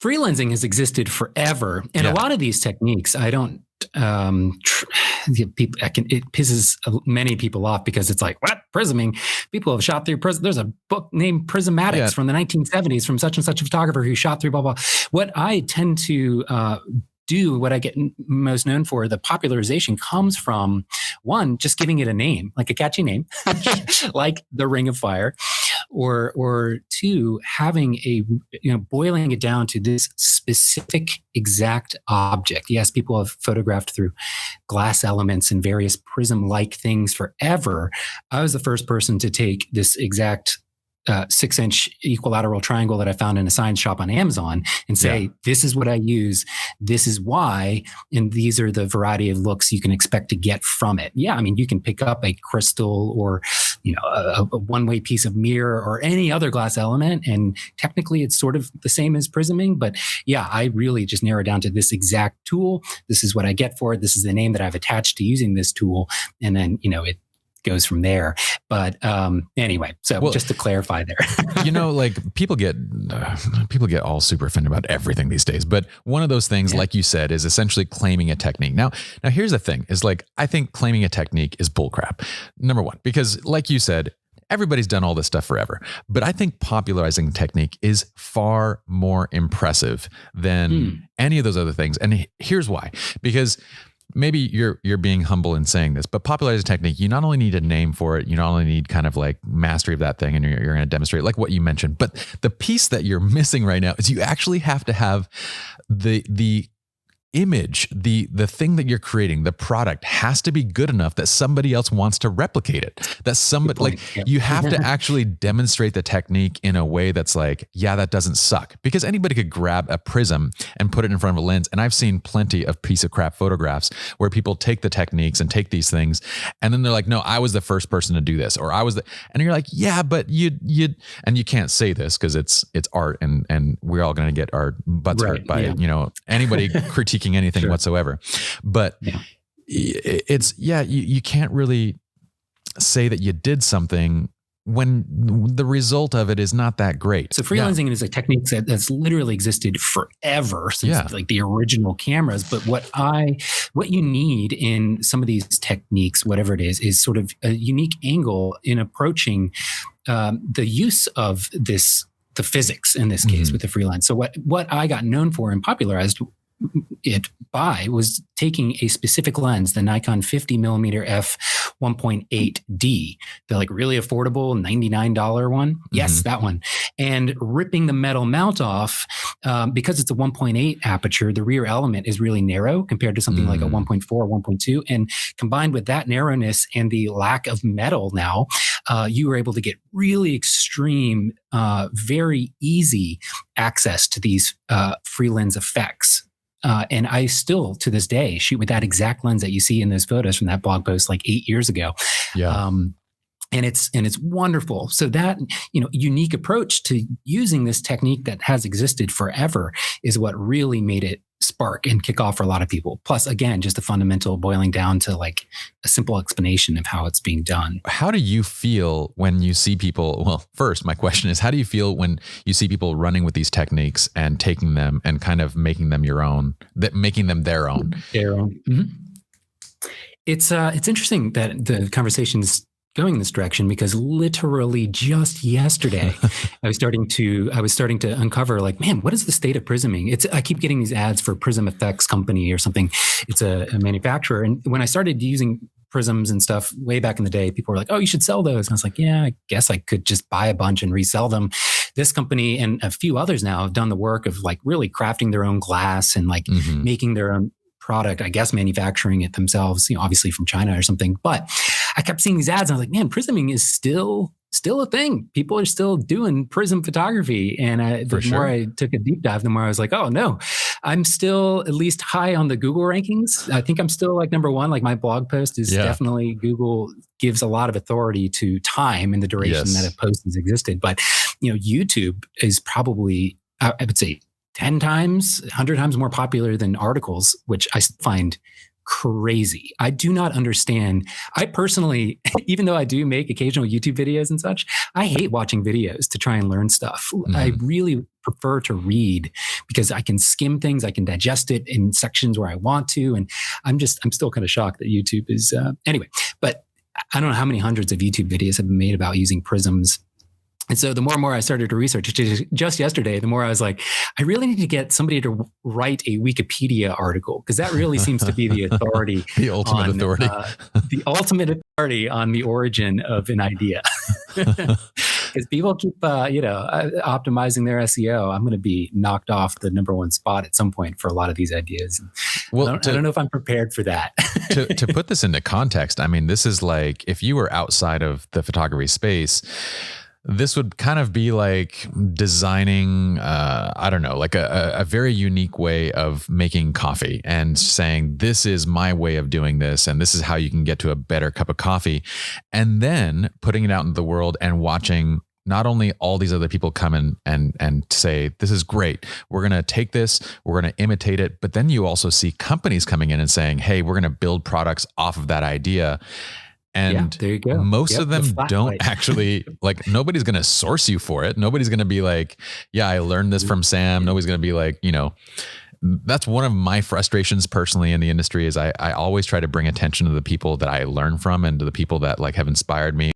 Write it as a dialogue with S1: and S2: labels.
S1: freelancing has existed forever. And a lot of these techniques, I don't, people, it pisses many people off because it's like, what? Prisming? People have shot through prism. There's a book named Prismatics from the 1970s from such and such a photographer who shot through blah, blah. What I tend to, what I get most known for, the popularization comes from one, just giving it a name, like a catchy name, like the Ring of Fire, or two, having boiling it down to this specific exact object. Yes, people have photographed through glass elements and various prism-like things forever. I was the first person to take this exact 6-inch equilateral triangle that I found in a science shop on Amazon and say, this is what I use. This is why. And these are the variety of looks you can expect to get from it. Yeah. I mean, you can pick up a crystal or, a one-way piece of mirror or any other glass element. And technically it's sort of the same as prisming, but yeah, I really just narrow down to this exact tool. This is what I get for it. This is the name that I've attached to using this tool. And then, it goes from there. But anyway, so just to clarify there,
S2: people get all super offended about everything these days. But one of those things, like you said, is essentially claiming a technique. Now here's the thing: is like I think claiming a technique is bullcrap. Number one, because like you said, everybody's done all this stuff forever. But I think popularizing technique is far more impressive than any of those other things. And here's why: because maybe you're being humble in saying this, but popularizing technique, you not only need a name for it, you not only need kind of like mastery of that thing, and you're going to demonstrate like what you mentioned, but the piece that you're missing right now is you actually have to have the image, the thing that you're creating, the product has to be good enough that somebody else wants to replicate it. That somebody you have to actually demonstrate the technique in a way that's like, that doesn't suck, because anybody could grab a prism and put it in front of a lens. And I've seen plenty of piece of crap photographs where people take the techniques and take these things, and then they're like, no, I was the first person to do this, or I was and you're like, but you and you can't say this because it's art, and we're all going to get our butts hurt by anybody critiquing anything whatsoever. But it's you can't really say that you did something when the result of it is not that great.
S1: So freelancing is a technique that's literally existed forever since like the original cameras. But what you need in some of these techniques, whatever it is sort of a unique angle in approaching the use of the physics in this case with the freelance. So what I got known for and popularized it by was taking a specific lens, the Nikon 50mm f 1.8D, the like really affordable $99 one. Yes, that one. And ripping the metal mount off because it's a 1.8 aperture, the rear element is really narrow compared to something like a 1.4 or 1.2. And combined with that narrowness and the lack of metal now, you were able to get really extreme, very easy access to these free lens effects. And I still, to this day, shoot with that exact lens that you see in those photos from that blog post like 8 years ago. And it's wonderful. So that, unique approach to using this technique that has existed forever is what really made it spark and kick off for a lot of people. Plus, again, just the fundamental boiling down to like a simple explanation of how it's being done.
S2: How do you feel when you see people? Well, first, my question is, how do you feel when you see people running with these techniques and taking them and kind of making them your own, making them their own?
S1: Their own. It's interesting that the conversation is going this direction, because literally just yesterday, I was starting to uncover like, man, what is the state of prisming? I keep getting these ads for Prism Effects Company or something. It's a manufacturer. And when I started using prisms and stuff way back in the day, people were like, oh, you should sell those. And I was like, yeah, I guess I could just buy a bunch and resell them. This company and a few others now have done the work of like really crafting their own glass and like making their own product, I guess manufacturing it themselves, obviously from China or something. But I kept seeing these ads and I was like, man, prisming is still a thing. People are still doing prism photography. And the more I took a deep dive, the more I was like, oh no, I'm still at least high on the Google rankings. I think I'm still like number one. Like my blog post is definitely, Google gives a lot of authority to time and the duration that a post has existed. But, YouTube is probably, I would say, 10 times, 100 times more popular than articles, which I find crazy. I do not understand. I personally, even though I do make occasional YouTube videos and such, I hate watching videos to try and learn stuff. I really prefer to read because I can skim things, I can digest it in sections where I want to. And I'm still kind of shocked that YouTube is, anyway, but I don't know how many hundreds of YouTube videos have been made about using prisms. And so the more and more I started to research, just yesterday, the more I was like, I really need to get somebody to write a Wikipedia article, because that really seems to be the authority.
S2: The ultimate authority.
S1: The ultimate authority on the origin of an idea. Because people keep, optimizing their SEO. I'm going to be knocked off the number one spot at some point for a lot of these ideas. Well, I don't know if I'm prepared for that.
S2: to put this into context, I mean, this is like, if you were outside of the photography space, this would kind of be like designing, like a very unique way of making coffee and saying, this is my way of doing this, and this is how you can get to a better cup of coffee. And then putting it out into the world and watching not only all these other people come in and say, this is great, we're going to take this, we're going to imitate it. But then you also see companies coming in and saying, hey, we're going to build products off of that idea. And
S1: there you go.
S2: Most of them don't actually, like, nobody's going to source you for it. Nobody's going to be like, yeah, I learned this from Sam. Nobody's going to be like, that's one of my frustrations personally in the industry is I always try to bring attention to the people that I learn from and to the people that like have inspired me.